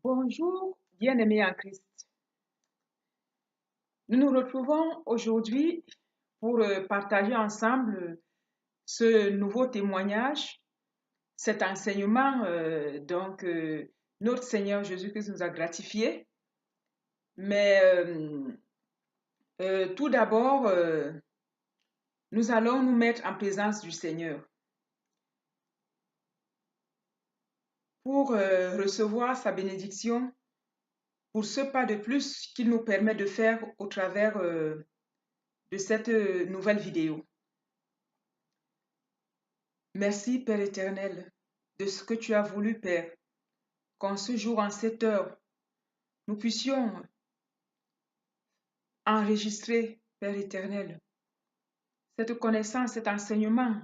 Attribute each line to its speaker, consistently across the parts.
Speaker 1: Bonjour, bien-aimés en Christ. Nous nous retrouvons aujourd'hui pour partager ensemble ce nouveau témoignage, cet enseignement notre Seigneur Jésus-Christ nous a gratifié. Mais tout d'abord, nous allons nous mettre en présence du Seigneur pour recevoir sa bénédiction pour ce pas de plus qu'il nous permet de faire au travers de cette nouvelle vidéo. Merci, Père éternel, de ce que tu as voulu, Père, qu'en ce jour, en cette heure, nous puissions enregistrer, Père éternel, cette connaissance, cet enseignement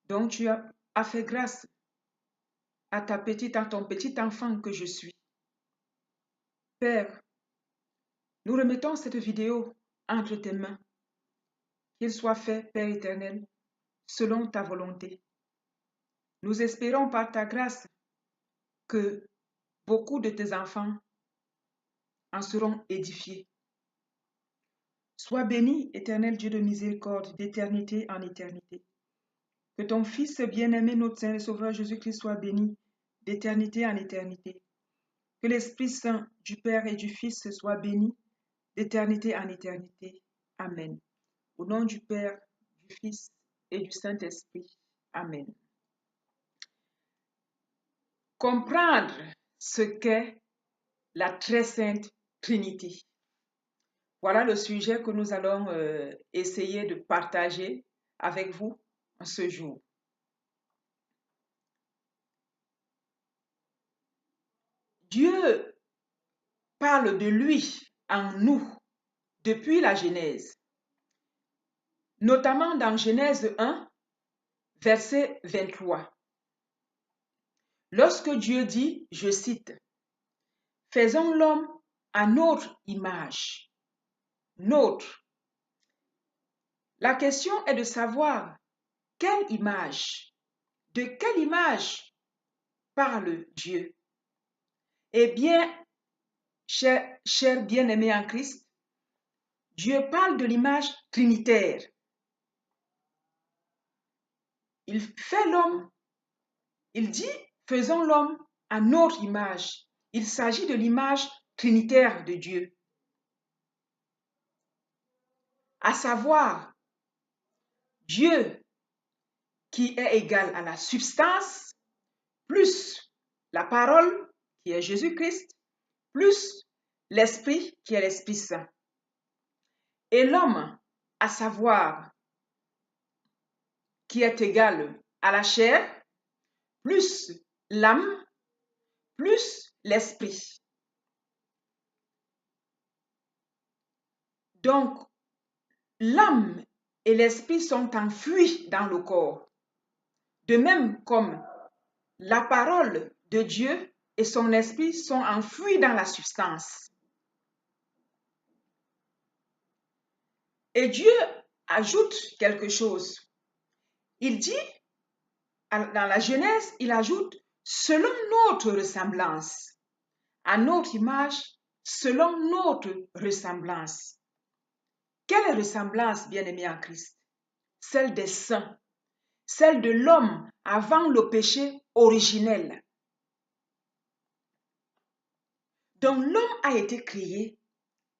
Speaker 1: dont tu as fait grâce à ton petit enfant que je suis. Père, nous remettons cette vidéo entre tes mains. Qu'il soit fait, Père éternel, selon ta volonté. Nous espérons par ta grâce que beaucoup de tes enfants en seront édifiés. Sois béni, éternel Dieu de miséricorde, d'éternité en éternité. Que ton Fils bien-aimé, notre Saint et Sauveur Jésus-Christ soit béni, d'éternité en éternité. Que l'Esprit Saint du Père et du Fils soit béni, d'éternité en éternité. Amen. Au nom du Père, du Fils et du Saint-Esprit. Amen. Comprendre ce qu'est la très sainte Trinité. Voilà le sujet que nous allons essayer de partager avec vous en ce jour. Dieu parle de lui en nous depuis la Genèse, notamment dans Genèse 1, verset 23. Lorsque Dieu dit, je cite, « Faisons l'homme à notre image. » Notre. La question est de savoir quelle image, de quelle image parle Dieu. Eh bien, cher bien-aimé en Christ, Dieu parle de l'image trinitaire. Il fait l'homme, il dit, faisons l'homme à notre image. Il s'agit de l'image trinitaire de Dieu. À savoir, Dieu qui est égal à la substance, plus la parole qui est Jésus-Christ, plus l'Esprit qui est l'Esprit Saint. Et l'homme, à savoir, qui est égal à la chair, plus l'âme, plus l'esprit. Donc, l'âme et l'esprit sont enfouis dans le corps, de même comme la parole de Dieu et son esprit sont enfouis dans la substance. Et Dieu ajoute quelque chose. Il dit, dans la Genèse, il ajoute, selon notre ressemblance, à notre image, selon notre ressemblance. Quelle ressemblance, bien-aimé en Christ? Celle des saints, celle de l'homme avant le péché originel. Donc l'homme a été créé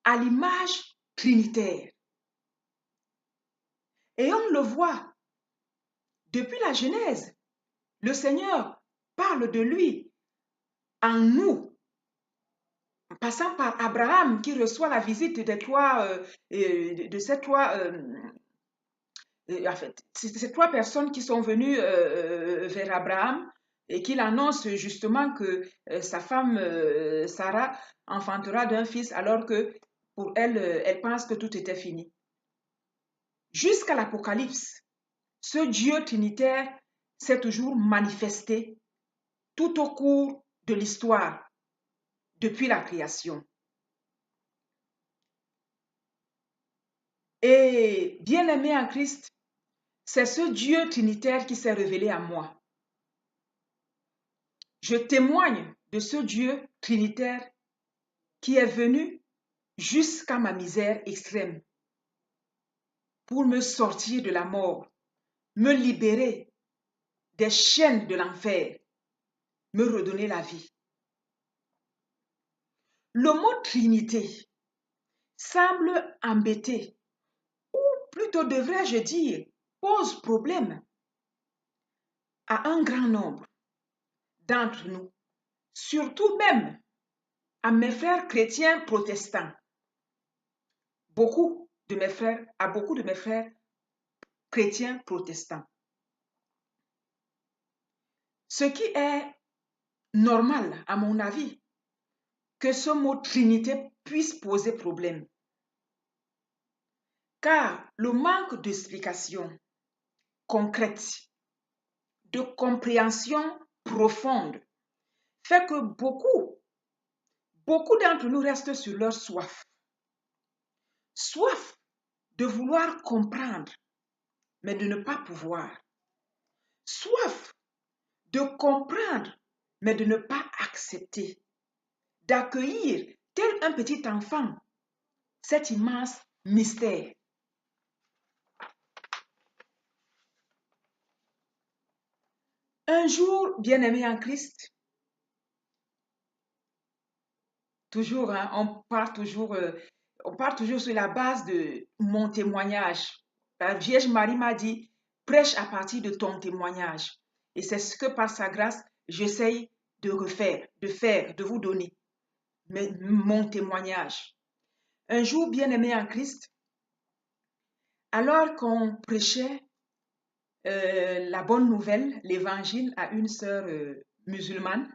Speaker 1: à l'image trinitaire. Et on le voit, depuis la Genèse, le Seigneur parle de lui en nous, en passant par Abraham qui reçoit la visite des ces trois personnes qui sont venues vers Abraham et qu'il annonce justement que sa femme Sarah enfantera d'un fils alors que pour elle, elle pense que tout était fini. Jusqu'à l'Apocalypse, ce Dieu trinitaire s'est toujours manifesté tout au cours de l'histoire, depuis la création. Et bien-aimé en Christ, c'est ce Dieu trinitaire qui s'est révélé à moi. Je témoigne de ce Dieu trinitaire qui est venu jusqu'à ma misère extrême pour me sortir de la mort, me libérer des chaînes de l'enfer, me redonner la vie. Le mot Trinité semble embêter, ou plutôt devrais-je dire, pose problème à un grand nombre d'entre nous, surtout même à mes frères chrétiens protestants. À beaucoup de mes frères chrétiens protestants. Ce qui est normal, à mon avis, que ce mot Trinité puisse poser problème. Car le manque d'explication concrète, de compréhension profonde, fait que beaucoup d'entre nous restent sur leur soif. Soif de vouloir comprendre, mais de ne pas pouvoir. Soif de comprendre, mais de ne pas accepter. D'accueillir, tel un petit enfant, cet immense mystère. Un jour, bien-aimé en Christ, toujours, hein, on part toujours sur la base de mon témoignage. La Vierge Marie m'a dit, prêche à partir de ton témoignage. Et c'est ce que par sa grâce, j'essaye de de vous donner mon témoignage. Un jour, bien-aimé en Christ, alors qu'on prêchait la bonne nouvelle, l'évangile à une sœur musulmane,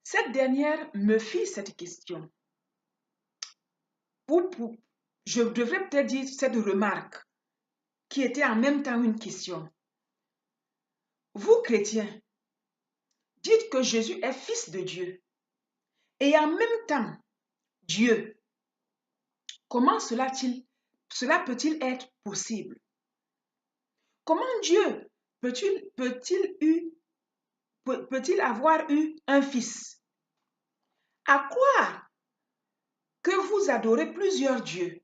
Speaker 1: cette dernière me fit cette question. Je devrais peut-être dire cette remarque qui était en même temps une question. Vous, chrétiens, dites que Jésus est fils de Dieu et en même temps Dieu. Comment cela peut-il être possible? Comment Dieu peut-il avoir eu un fils? À croire que vous adorez plusieurs dieux.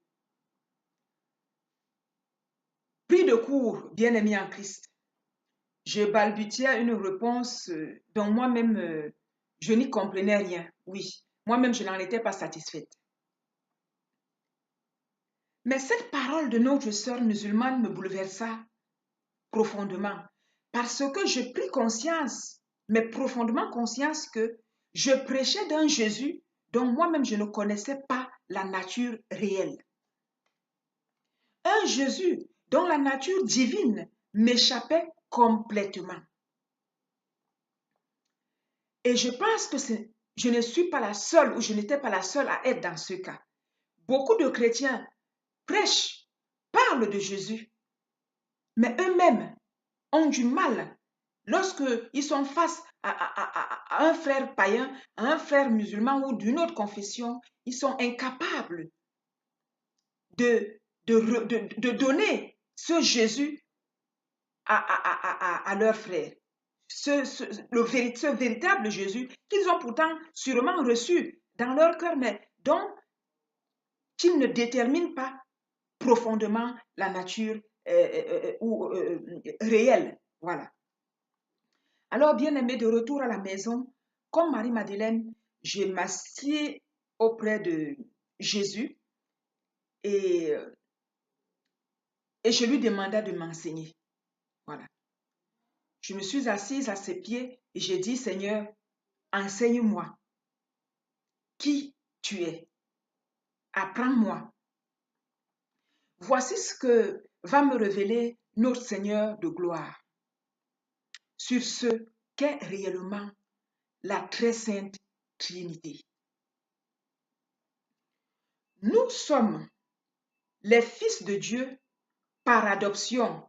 Speaker 1: Pris de court, bien-aimé en Christ, je balbutiais une réponse dont moi-même, je n'y comprenais rien. Oui, moi-même, je n'en étais pas satisfaite. Mais cette parole de notre sœur musulmane me bouleversa profondément parce que je pris conscience, mais profondément conscience que je prêchais d'un Jésus dont moi-même je ne connaissais pas la nature réelle. Un Jésus dont la nature divine m'échappait complètement. Et je pense que je ne suis pas la seule ou je n'étais pas la seule à être dans ce cas. Beaucoup de chrétiens prêchent, parlent de Jésus, mais eux-mêmes ont du mal lorsqu'ils sont face à un frère païen, à un frère musulman ou d'une autre confession, ils sont incapables de donner ce Jésus à leurs frères. Ce véritable Jésus qu'ils ont pourtant sûrement reçu dans leur cœur, mais dont ils ne déterminent pas profondément la nature réelle. Voilà. Alors, bien-aimé, de retour à la maison, comme Marie-Madeleine, je m'assieds auprès de Jésus et je lui demanda de m'enseigner. Voilà. Je me suis assise à ses pieds et j'ai dit, Seigneur, enseigne-moi qui tu es. Apprends-moi. Voici ce que va me révéler notre Seigneur de gloire sur ce qu'est réellement la très sainte Trinité. Nous sommes les fils de Dieu par adoption,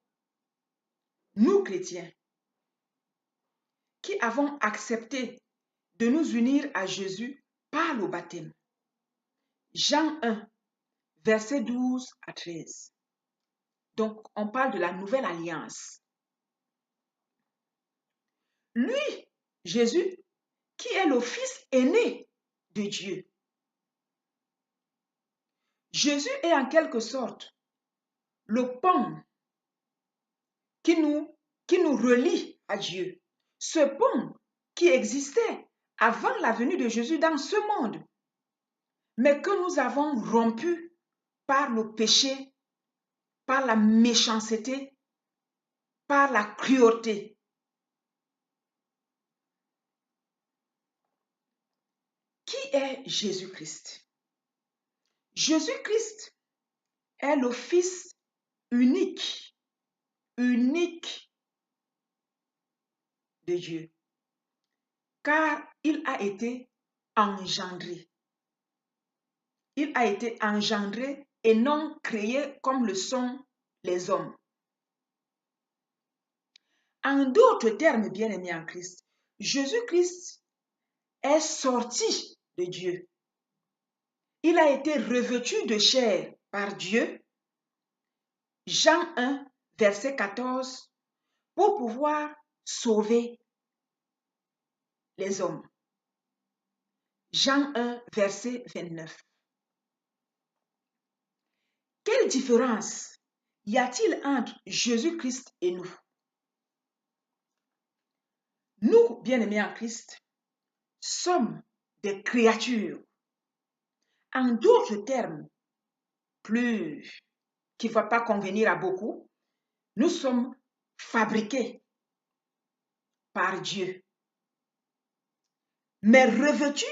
Speaker 1: nous chrétiens, qui avons accepté de nous unir à Jésus par le baptême. Jean 1, versets 12 à 13. Donc, on parle de la nouvelle alliance. Lui, Jésus, qui est le fils aîné de Dieu. Jésus est en quelque sorte le pont qui nous relie à Dieu. Ce pont qui existait avant la venue de Jésus dans ce monde, mais que nous avons rompu par le péché, par la méchanceté, par la cruauté. Qui est Jésus-Christ? Jésus-Christ est le Fils unique de Dieu, car il a été engendré. Il a été engendré et non créé comme le sont les hommes. En d'autres termes, bien-aimés en Christ, Jésus-Christ est sorti de Dieu. Il a été revêtu de chair par Dieu, Jean 1, verset 14, pour pouvoir sauver les hommes. Jean 1, verset 29. Quelle différence y a-t-il entre Jésus-Christ et nous? Nous, bien-aimés en Christ, sommes des créatures. En d'autres termes, qui ne va pas convenir à beaucoup, nous sommes fabriqués par Dieu, mais revêtus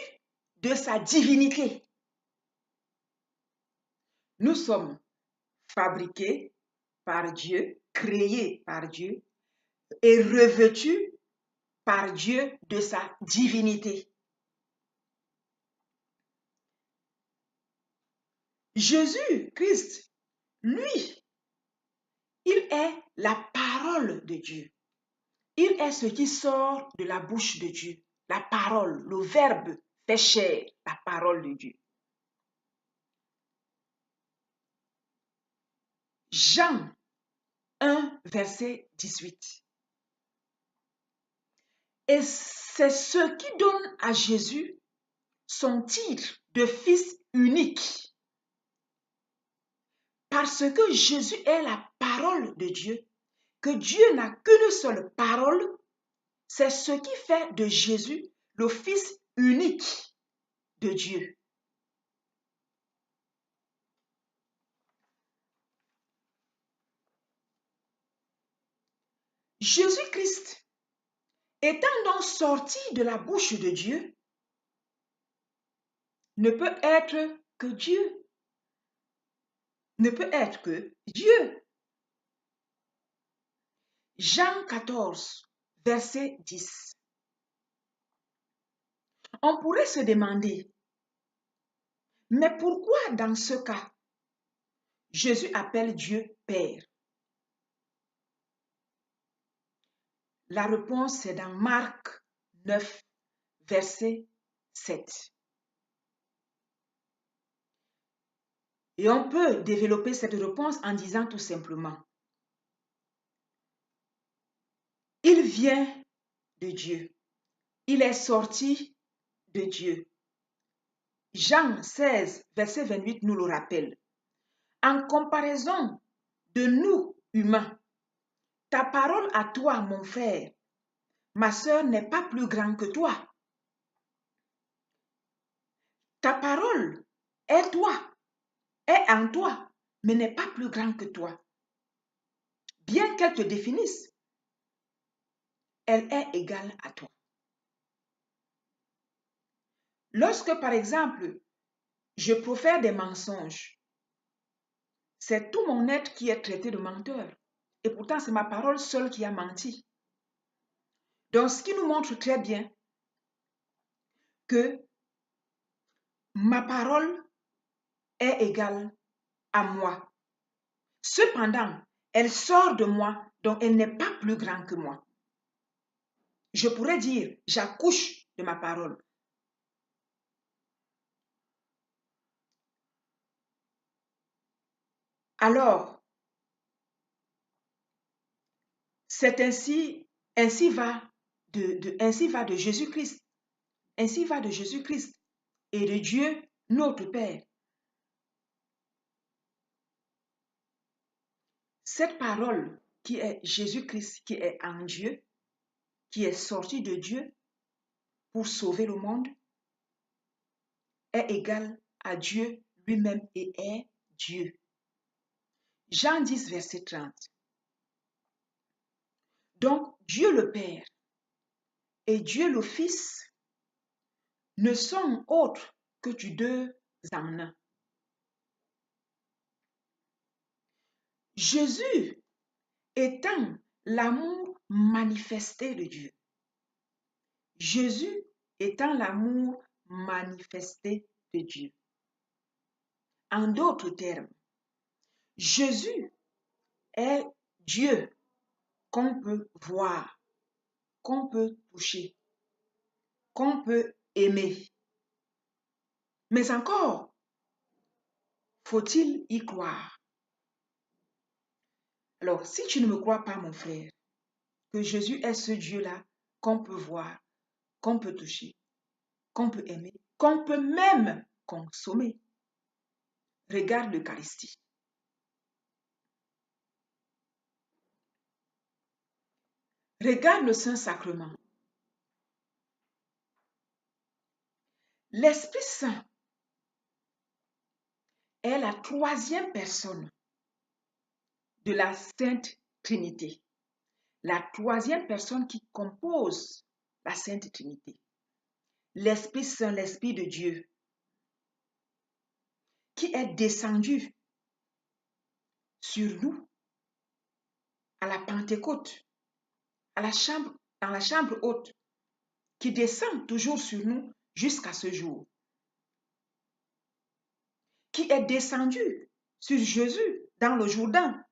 Speaker 1: de sa divinité. Nous sommes fabriqués par Dieu, créés par Dieu et revêtus par Dieu de sa divinité. Jésus-Christ, lui, il est la parole de Dieu. Il est ce qui sort de la bouche de Dieu. La parole, le verbe fait chair, la parole de Dieu. Jean 1, verset 18. Et c'est ce qui donne à Jésus son titre de fils unique. Parce que Jésus est la parole de Dieu, que Dieu n'a qu'une seule parole, c'est ce qui fait de Jésus le fils unique de Dieu. Jésus-Christ, étant donc sorti de la bouche de Dieu, ne peut être que Dieu. Ne peut être que Dieu. Jean 14, verset 10. On pourrait se demander, mais pourquoi dans ce cas, Jésus appelle Dieu Père? La réponse est dans Marc 9, verset 7. Et on peut développer cette réponse en disant tout simplement, il vient de Dieu. Il est sorti de Dieu. Jean 16, verset 28 nous le rappelle. En comparaison de nous, humains, ta parole à toi, mon frère, ma sœur n'est pas plus grande que toi. Ta parole est en toi, mais n'est pas plus grande que toi. Bien qu'elle te définisse, elle est égale à toi. Lorsque, par exemple, je profère des mensonges, c'est tout mon être qui est traité de menteur. Et pourtant, c'est ma parole seule qui a menti. Donc, ce qui nous montre très bien que ma parole est égale à moi. Cependant, elle sort de moi, donc elle n'est pas plus grande que moi. Je pourrais dire, j'accouche de ma parole. Alors, c'est ainsi va ainsi va de Jésus-Christ. Ainsi va de Jésus-Christ et de Dieu, notre Père. Cette parole qui est Jésus-Christ, qui est en Dieu, qui est sorti de Dieu pour sauver le monde, est égale à Dieu lui-même et est Dieu. Jean 10, verset 30. Donc, Dieu le Père et Dieu le Fils ne sont autres que du deux en un. Jésus étant l'amour manifesté de Dieu. Jésus étant l'amour manifesté de Dieu. En d'autres termes, Jésus est Dieu qu'on peut voir, qu'on peut toucher, qu'on peut aimer. Mais encore, faut-il y croire? Alors, si tu ne me crois pas, mon frère, que Jésus est ce Dieu-là qu'on peut voir, qu'on peut toucher, qu'on peut aimer, qu'on peut même consommer, regarde l'Eucharistie. Regarde le Saint-Sacrement. L'Esprit Saint est la troisième personne de la Sainte Trinité. La troisième personne qui compose la Sainte Trinité. L'Esprit Saint, l'Esprit de Dieu, qui est descendu sur nous à la Pentecôte, dans la chambre haute, qui descend toujours sur nous jusqu'à ce jour, qui est descendu sur Jésus dans le Jourdain,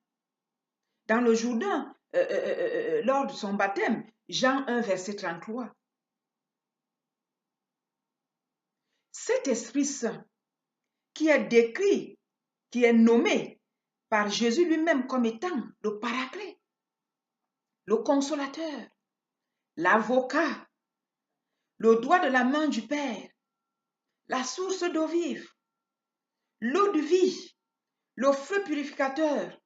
Speaker 1: lors de son baptême, Jean 1, verset 33. Cet Esprit Saint qui est décrit, qui est nommé par Jésus lui-même comme étant le Paraclet, le Consolateur, l'Avocat, le doigt de la main du Père, la source d'eau vive, l'eau de vie, le feu purificateur,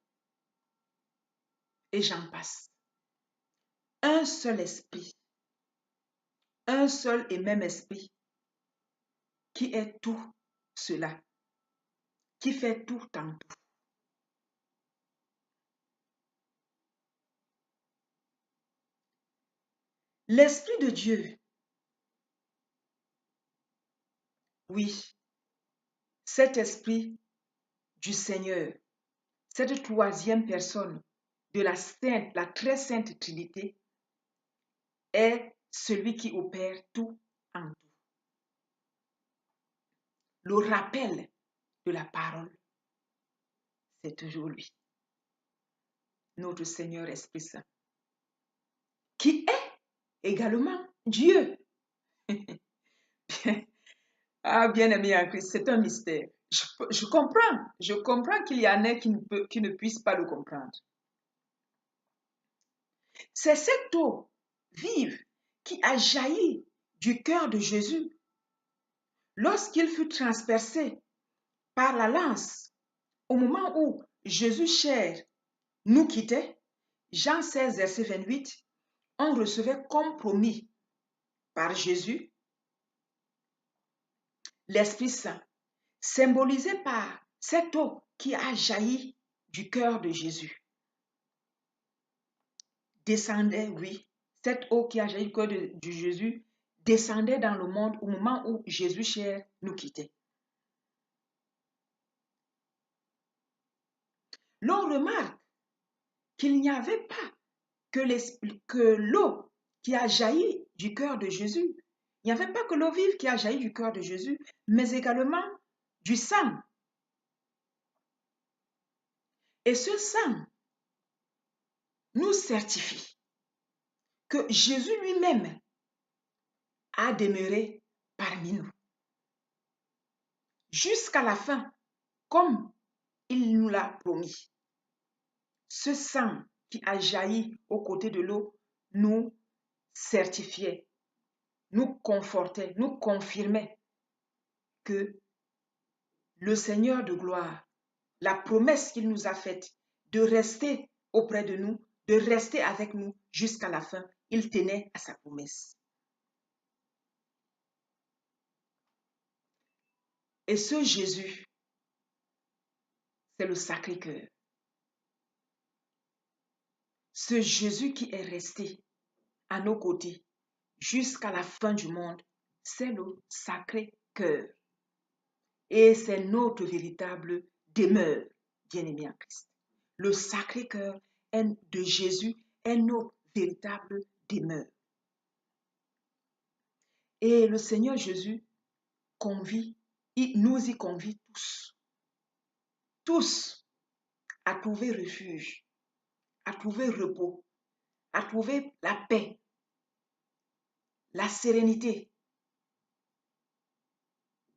Speaker 1: et j'en passe. Un seul esprit, un seul et même esprit, qui est tout cela, qui fait tout en tout. L'Esprit de Dieu, oui, cet Esprit du Seigneur, cette troisième personne de la très sainte Trinité, est celui qui opère tout en tout. Le rappel de la parole, c'est toujours lui, notre Seigneur Esprit Saint, qui est également Dieu. Ah, bien-aimé en Christ, c'est un mystère. Je comprends qu'il y en ait qui ne puissent pas le comprendre. C'est cette eau vive qui a jailli du cœur de Jésus lorsqu'il fut transpercé par la lance au moment où Jésus chair nous quittait. Jean 16, verset 28, on recevait comme promis par Jésus l'Esprit Saint, symbolisé par cette eau qui a jailli du cœur de Jésus. Descendait, oui, cette eau qui a jailli du cœur de Jésus descendait dans le monde au moment où Jésus chair nous quittait. L'on remarque qu'il n'y avait pas que l'eau qui a jailli du cœur de Jésus. Il n'y avait pas que l'eau vive qui a jailli du cœur de Jésus, mais également du sang. Et ce sang nous certifie que Jésus lui-même a demeuré parmi nous jusqu'à la fin, comme il nous l'a promis. Ce sang qui a jailli aux côtés de l'eau nous certifiait, nous confortait, nous confirmait que le Seigneur de gloire, la promesse qu'il nous a faite de rester auprès de nous, de rester avec nous jusqu'à la fin, il tenait à sa promesse. Et ce Jésus, c'est le Sacré-Cœur. Ce Jésus qui est resté à nos côtés jusqu'à la fin du monde, c'est le Sacré-Cœur. Et c'est notre véritable demeure, bien-aimés en Christ. Le Sacré-Cœur de Jésus est notre véritable demeure. Et le Seigneur Jésus nous y convie tous à trouver refuge, à trouver repos, à trouver la paix, la sérénité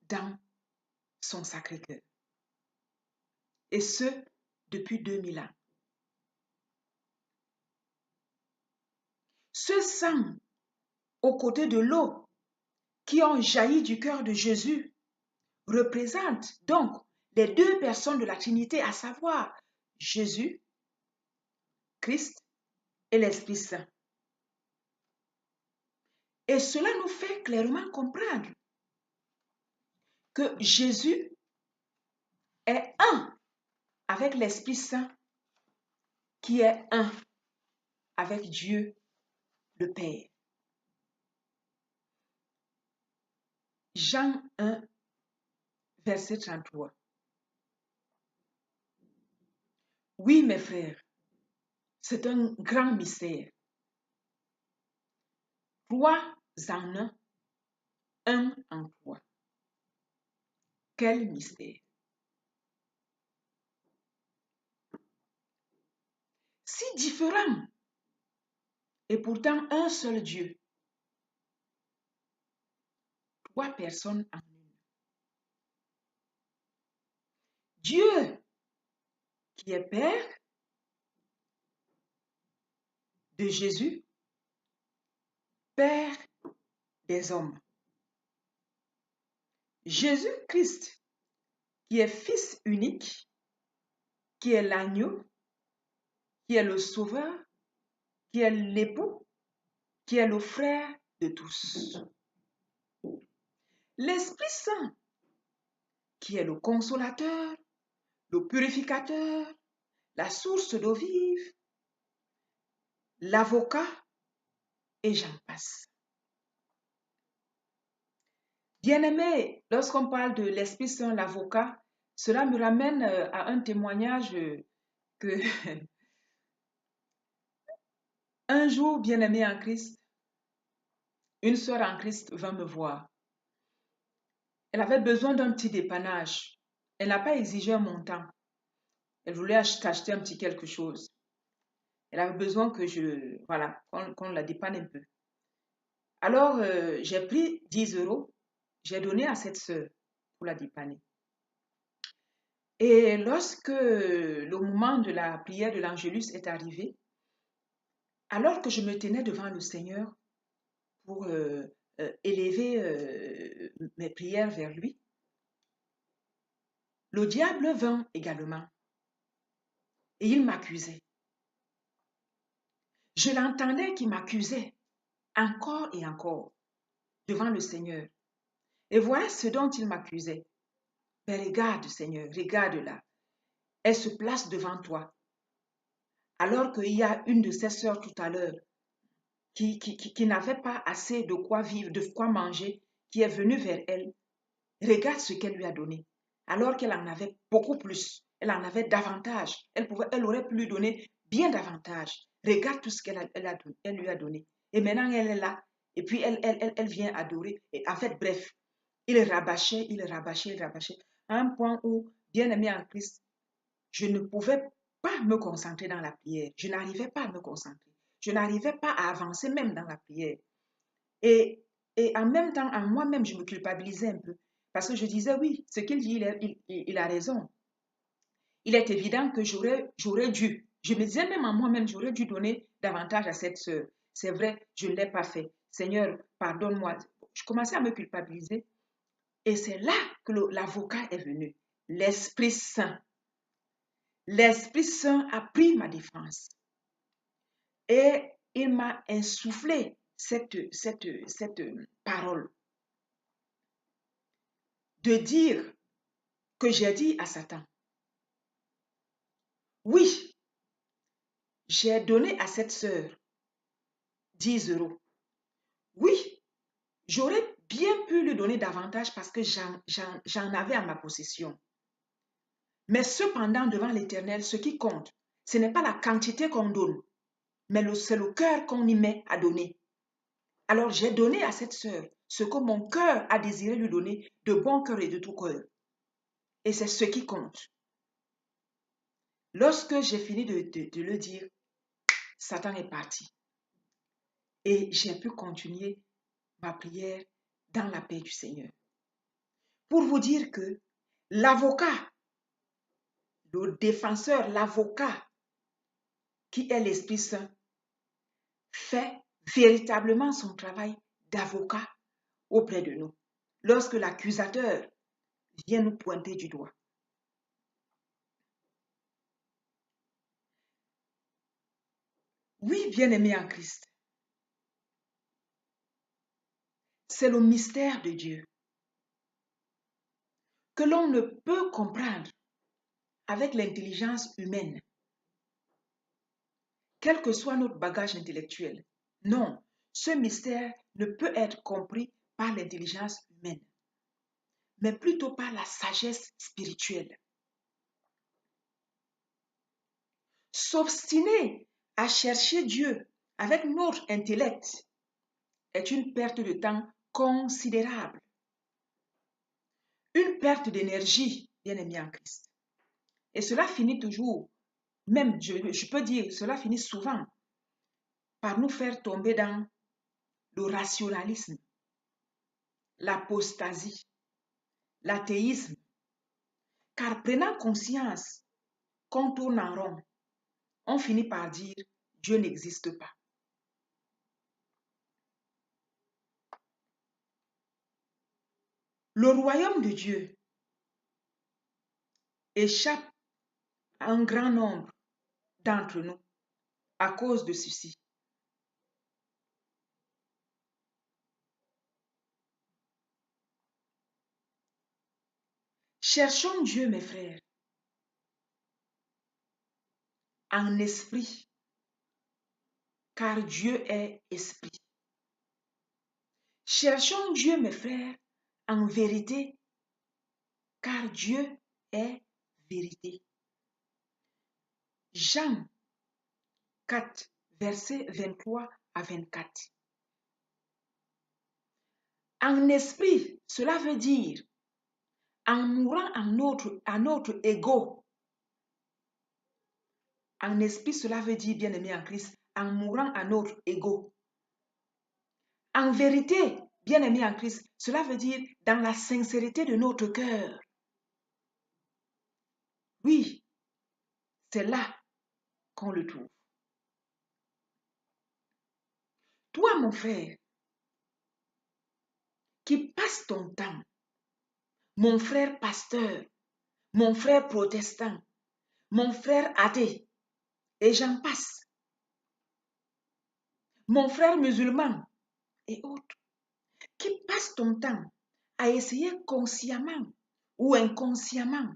Speaker 1: dans son Sacré-Cœur. Et ce, depuis 2000 ans. Ce sang aux côtés de l'eau qui ont jailli du cœur de Jésus représente donc les deux personnes de la Trinité, à savoir Jésus, Christ et l'Esprit Saint. Et cela nous fait clairement comprendre que Jésus est un avec l'Esprit Saint qui est un avec Dieu le Père. Jean 1, verset 33. Oui, mes frères, c'est un grand mystère. 3 en 1, 1 en 3. Quel mystère! Si différent, et pourtant un seul Dieu. 3 personnes en une. Dieu qui est Père de Jésus, Père des hommes. Jésus-Christ qui est Fils unique, qui est l'agneau, qui est le Sauveur, qui est l'époux, qui est le frère de tous. L'Esprit Saint qui est le consolateur, le purificateur, la source d'eau vive, l'avocat, et j'en passe. Bien-aimé, lorsqu'on parle de l'Esprit Saint, l'avocat, cela me ramène à un témoignage que un jour, bien-aimé en Christ, une sœur en Christ vint me voir. Elle avait besoin d'un petit dépannage. Elle n'a pas exigé un montant. Elle voulait acheter un petit quelque chose. Elle avait besoin que qu'on la dépanne un peu. Alors, j'ai pris 10 €, j'ai donné à cette sœur pour la dépanner. Et lorsque le moment de la prière de l'Angélus est arrivé, alors que je me tenais devant le Seigneur pour élever mes prières vers lui, le diable vint également et il m'accusait. Je l'entendais qui m'accusait encore et encore devant le Seigneur. Et voilà ce dont il m'accusait. Mais regarde, Seigneur, regarde-la. Elle se place devant toi. Alors qu'il y a une de ses sœurs tout à l'heure qui n'avait pas assez de quoi vivre, de quoi manger, qui est venue vers elle. Regarde ce qu'elle lui a donné. Alors qu'elle en avait beaucoup plus. Elle en avait davantage. Elle aurait pu lui donner bien davantage. Regarde tout ce qu'elle lui a donné. Et maintenant, elle est là. Et puis, elle vient adorer. Et en fait, bref, il rabâchait. À un point où, bien aimé en Christ, je ne pouvais pas me concentrer dans la prière. Je n'arrivais pas à me concentrer. Je n'arrivais pas à avancer même dans la prière. Et en même temps, en moi-même, je me culpabilisais un peu. Parce que je disais, oui, ce qu'il dit, il a raison. Il est évident que j'aurais dû, je me disais même en moi-même, j'aurais dû donner davantage à cette sœur. C'est vrai, je ne l'ai pas fait. Seigneur, pardonne-moi. Je commençais à me culpabiliser. Et c'est là que l'avocat est venu. L'Esprit Saint. L'Esprit Saint a pris ma défense. Et il m'a insufflé cette parole de dire que j'ai dit à Satan, oui, j'ai donné à cette sœur 10 euros. Oui, j'aurais bien pu lui donner davantage parce que j'en avais en ma possession. Mais cependant, devant l'Éternel, ce qui compte, ce n'est pas la quantité qu'on donne, mais c'est le cœur qu'on y met à donner. Alors j'ai donné à cette sœur ce que mon cœur a désiré lui donner de bon cœur et de tout cœur. Et c'est ce qui compte. Lorsque j'ai fini de le dire, Satan est parti. Et j'ai pu continuer ma prière dans la paix du Seigneur. Pour vous dire que l'avocat, le défenseur, l'avocat qui est l'Esprit Saint, fait véritablement son travail d'avocat auprès de nous. Lorsque l'accusateur vient nous pointer du doigt. Oui, bien-aimé en Christ, c'est le mystère de Dieu que l'on ne peut comprendre avec l'intelligence humaine, quel que soit notre bagage intellectuel. Non, ce mystère ne peut être compris par l'intelligence humaine, mais plutôt par la sagesse spirituelle. S'obstiner à chercher Dieu avec notre intellect est une perte de temps considérable, une perte d'énergie, bien-aimé en Christ. Et cela finit toujours, même je peux dire, cela finit souvent par nous faire tomber dans le rationalisme, l'apostasie, l'athéisme. Car prenant conscience qu'on tourne en rond, on finit par dire Dieu n'existe pas. Le royaume de Dieu échappe à un grand nombre d'entre nous à cause de ceci. Cherchons Dieu, mes frères, en esprit, car Dieu est esprit. Cherchons Dieu, mes frères, en vérité, car Dieu est vérité. Jean 4, versets 23 à 24. En esprit, cela veut dire en mourant à notre ego. En esprit, cela veut dire, bien-aimé en Christ, en mourant à notre ego. En vérité, bien-aimé en Christ, cela veut dire dans la sincérité de notre cœur. Oui, c'est là qu'on le trouve. Toi, mon frère, qui passe ton temps, mon frère pasteur, mon frère protestant, mon frère athée, et j'en passe, mon frère musulman et autres, qui passe ton temps à essayer consciemment ou inconsciemment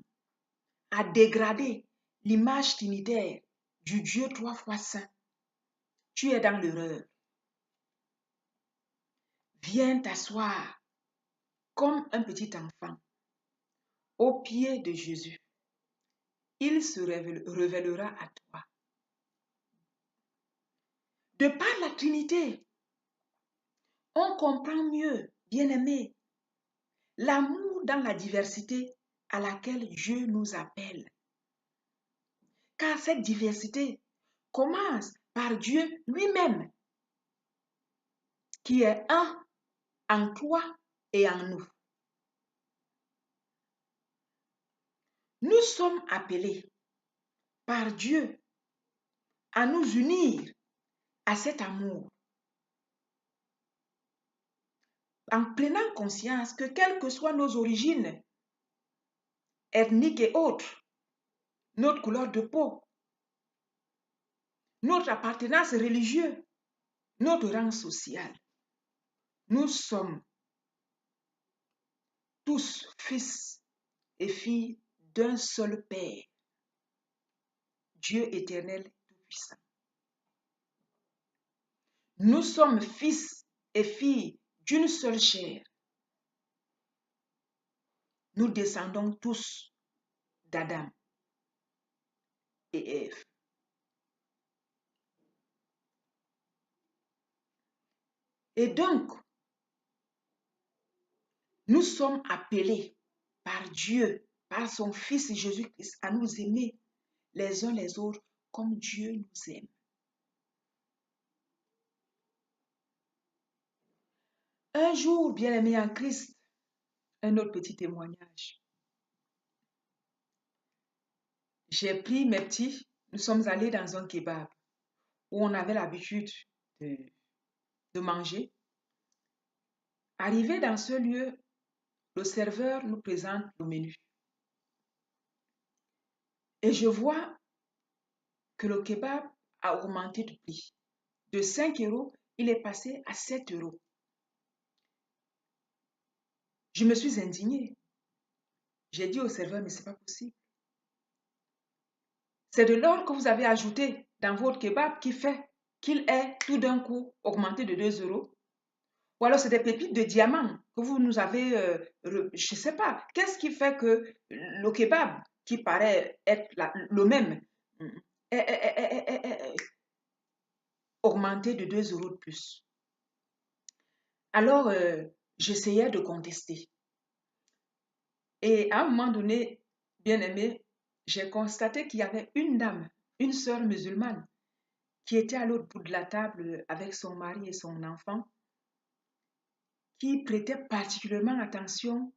Speaker 1: à dégrader l'image trinitaire du Dieu 3 fois saint, tu es dans l'erreur. Viens t'asseoir comme un petit enfant au pied de Jésus. Il se révélera à toi. De par la Trinité, on comprend mieux, bien-aimé, l'amour dans la diversité à laquelle Dieu nous appelle. Car cette diversité commence par Dieu lui-même, qui est un en toi et en nous. Nous sommes appelés par Dieu à nous unir à cet amour en prenant conscience que quelles que soient nos origines ethniques et autres, notre couleur de peau, notre appartenance religieuse, notre rang social, nous sommes tous fils et filles d'un seul Père, Dieu éternel tout-puissant. Nous sommes fils et filles d'une seule chair. Nous descendons tous d'Adam et Ève. Et donc, nous sommes appelés par Dieu, par son Fils Jésus-Christ, à nous aimer les uns les autres comme Dieu nous aime. Un jour, bien-aimé en Christ, un autre petit témoignage. J'ai pris mes petits, nous sommes allés dans un kebab où on avait l'habitude de manger. Arrivé dans ce lieu, le serveur nous présente le menu. Et je vois que le kebab a augmenté de prix. De 5 euros, il est passé à 7 euros. Je me suis indignée. J'ai dit au serveur, mais ce n'est pas possible. C'est de l'or que vous avez ajouté dans votre kebab qui fait qu'il est tout d'un coup augmenté de 2 euros. Ou alors c'est des pépites de diamant que vous nous avez, je ne sais pas. Qu'est-ce qui fait que le kebab, qui paraît être le même, est augmenté de 2 euros de plus? Alors, j'essayais de contester. Et à un moment donné, bien aimé, j'ai constaté qu'il y avait une dame, une sœur musulmane, qui était à l'autre bout de la table avec son mari et son enfant, qui prêtait particulièrement attention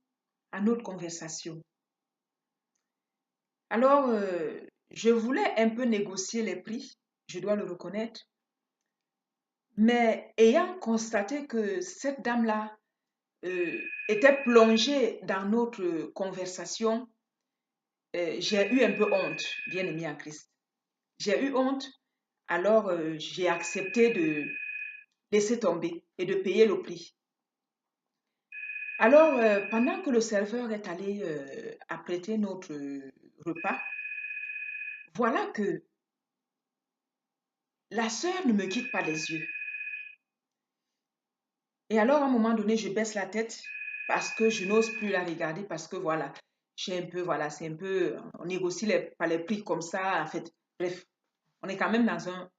Speaker 1: à notre conversation. Alors, je voulais un peu négocier les prix, je dois le reconnaître, mais ayant constaté que cette dame-là était plongée dans notre conversation, j'ai eu un peu honte, bien aimé en Christ. J'ai eu honte, alors j'ai accepté de laisser tomber et de payer le prix. Alors, pendant que le serveur est allé apprêter notre repas, voilà que la sœur ne me quitte pas les yeux. Et alors, à un moment donné, je baisse la tête parce que je n'ose plus la regarder parce que voilà, j'ai un peu, voilà, c'est un peu, on négocie pas les prix comme ça, en fait. Bref, on est quand même dans un...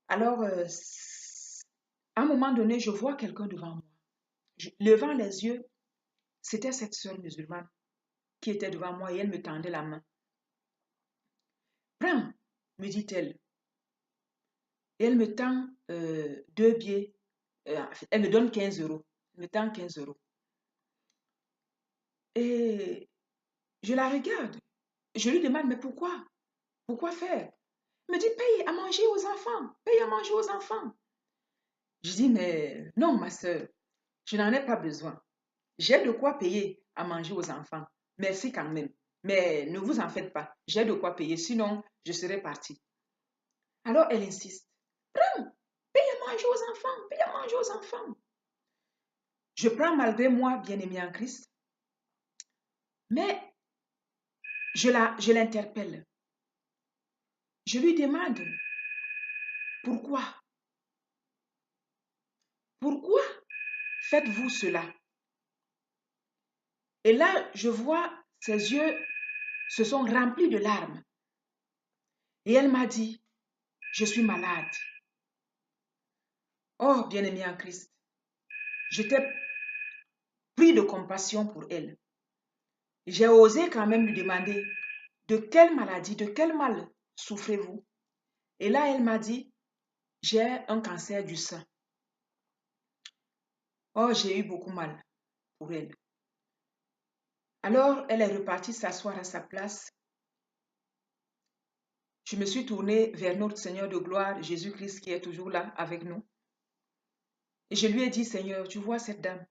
Speaker 1: Alors, à un moment donné, je vois quelqu'un devant moi. Levant les yeux, c'était cette sœur musulmane qui était devant moi et elle me tendait la main. Prends, me dit-elle. Et elle me tend 2 billets. Elle me donne 15 euros. Elle me tend 15 euros. Et je la regarde. Je lui demande, mais pourquoi? Pourquoi faire? Elle me dit, paye à manger aux enfants. Paye à manger aux enfants. Je dis, mais non, ma soeur, je n'en ai pas besoin. J'ai de quoi payer à manger aux enfants. Merci quand même. Mais ne vous en faites pas. J'ai de quoi payer, sinon je serais partie. Alors elle insiste. Prends, paye à manger aux enfants, paye à manger aux enfants. Je prends malgré moi, bien-aimé en Christ, mais je l'interpelle. Je lui demande, pourquoi? Pourquoi faites-vous cela? Et là, je vois ses yeux se sont remplis de larmes. Et elle m'a dit, je suis malade. Oh, bien-aimé en Christ, j'étais pris de compassion pour elle. J'ai osé quand même lui demander, de quelle maladie, de quel mal souffrez-vous? Et là, elle m'a dit, j'ai un cancer du sein. Oh, j'ai eu beaucoup mal pour elle. Alors, elle est repartie s'asseoir à sa place. Je me suis tournée vers notre Seigneur de gloire, Jésus-Christ, qui est toujours là avec nous. Et je lui ai dit, Seigneur, tu vois cette dame,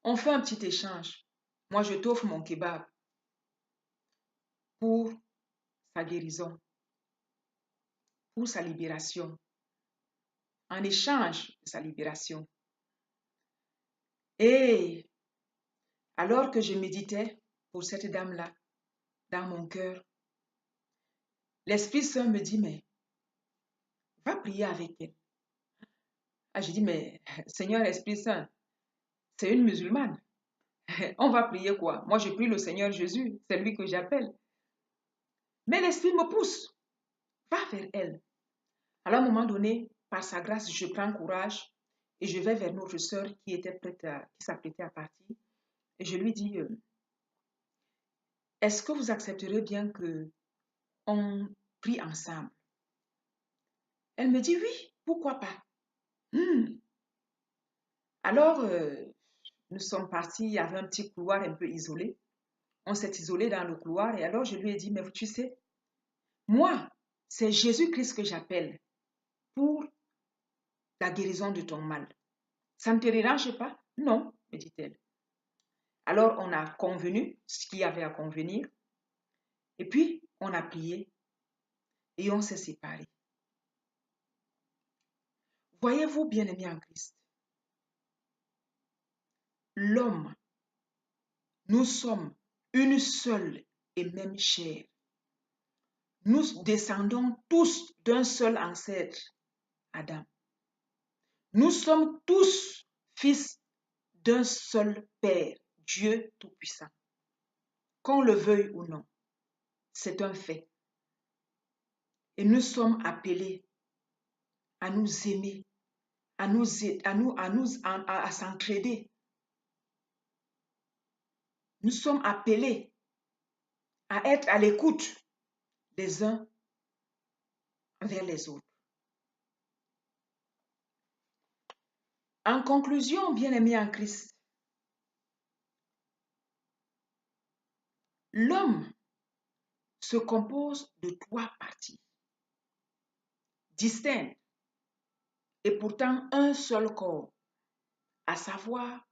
Speaker 1: on fait un petit échange. Moi, je t'offre mon kebab pour sa guérison, pour sa libération, en échange de sa libération. Et alors que je méditais pour cette dame-là, dans mon cœur, l'Esprit Saint me dit, mais va prier avec elle. Ah, j'ai dit, mais Seigneur Esprit Saint, c'est une musulmane. On va prier quoi? Moi, je prie le Seigneur Jésus, c'est lui que j'appelle. Mais l'Esprit me pousse, va vers elle. Alors, à un moment donné, par sa grâce, je prends courage et je vais vers notre sœur qui s'apprêtait à partir. Et je lui dis, est-ce que vous accepterez bien que on prie ensemble? Elle me dit, oui, pourquoi pas? Hmm. Alors, nous sommes partis, il y avait un petit couloir un peu isolé. On s'est isolé dans le couloir et alors je lui ai dit, mais tu sais, moi, c'est Jésus-Christ que j'appelle pour la guérison de ton mal. Ça ne te dérange pas? Non, me dit-elle. Alors on a convenu ce qu'il y avait à convenir et puis on a prié et on s'est séparés. Voyez-vous, bien-aimés en Christ, l'homme, nous sommes une seule et même chair. Nous descendons tous d'un seul ancêtre, Adam. Nous sommes tous fils d'un seul Père, Dieu Tout-Puissant. Qu'on le veuille ou non, c'est un fait. Et nous sommes appelés à nous aimer, à s'entraider. Nous sommes appelés à être à l'écoute les uns envers les autres. En conclusion, bien-aimés en Christ, l'homme se compose de 3 parties distinctes et pourtant un seul corps, à savoir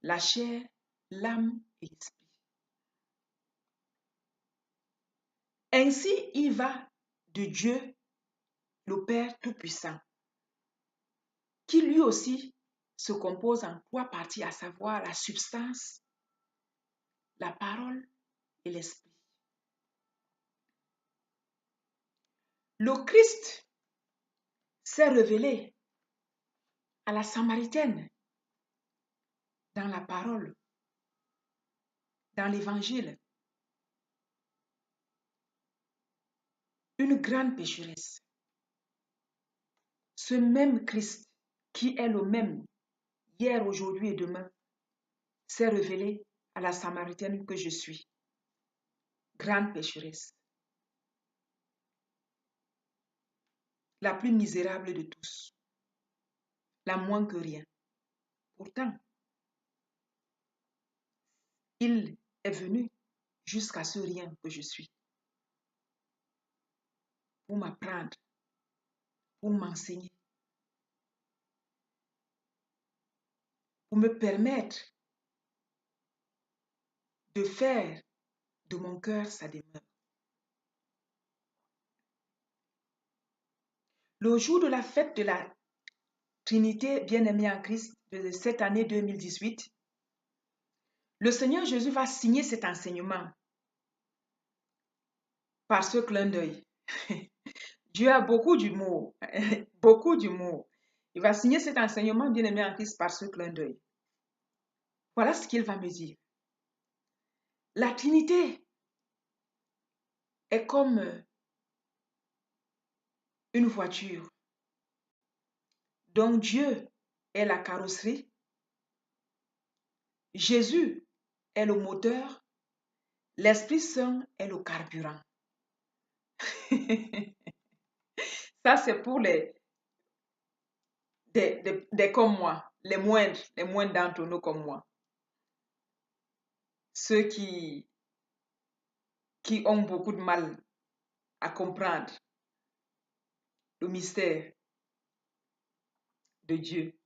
Speaker 1: la chair, l'âme et l'esprit. Ainsi, il va de Dieu, le Père Tout-Puissant, qui lui aussi se compose en 3 parties, à savoir la substance, la parole et l'esprit. Le Christ s'est révélé à la Samaritaine dans la parole, dans l'évangile, une grande pécheresse. Ce même Christ qui est le même hier, aujourd'hui et demain s'est révélé à la Samaritaine que je suis, grande pécheresse, la plus misérable de tous, la moins que rien. Pourtant, il est venu jusqu'à ce rien que je suis pour m'apprendre, pour m'enseigner, pour me permettre de faire de mon cœur sa demeure. Le jour de la fête de la Trinité bien-aimée en Christ de cette année 2018, le Seigneur Jésus va signer cet enseignement par ce clin d'œil. Dieu a beaucoup d'humour, beaucoup d'humour. Il va signer cet enseignement bien-aimé en Christ par ce clin d'œil. Voilà ce qu'il va me dire. La Trinité est comme une voiture dont Dieu est la carrosserie, Jésus est le moteur, l'Esprit Saint est le carburant. Ça, c'est pour des comme moi, les moindres d'entre nous comme moi. Ceux qui ont beaucoup de mal à comprendre le mystère de Dieu.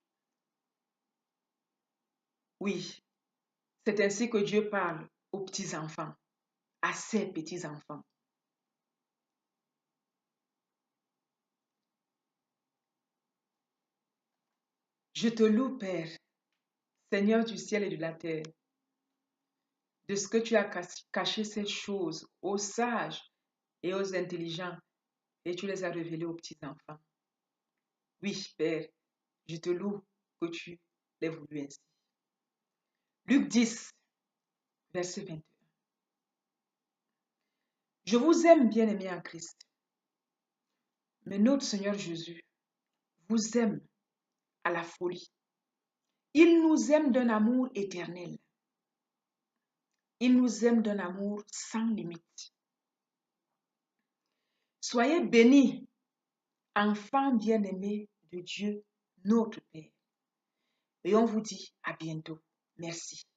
Speaker 1: Oui, c'est ainsi que Dieu parle aux petits-enfants, à ses petits-enfants. Je te loue, Père, Seigneur du ciel et de la terre, de ce que tu as caché ces choses aux sages et aux intelligents, et tu les as révélées aux petits-enfants. Oui, Père, je te loue que tu l'aies voulu ainsi. Luc 10, verset 21. Je vous aime, bien-aimés en Christ, mais notre Seigneur Jésus vous aime à la folie. Il nous aime d'un amour éternel. Il nous aime d'un amour sans limite. Soyez bénis, enfants bien-aimés de Dieu, notre Père. Et on vous dit à bientôt. Merci.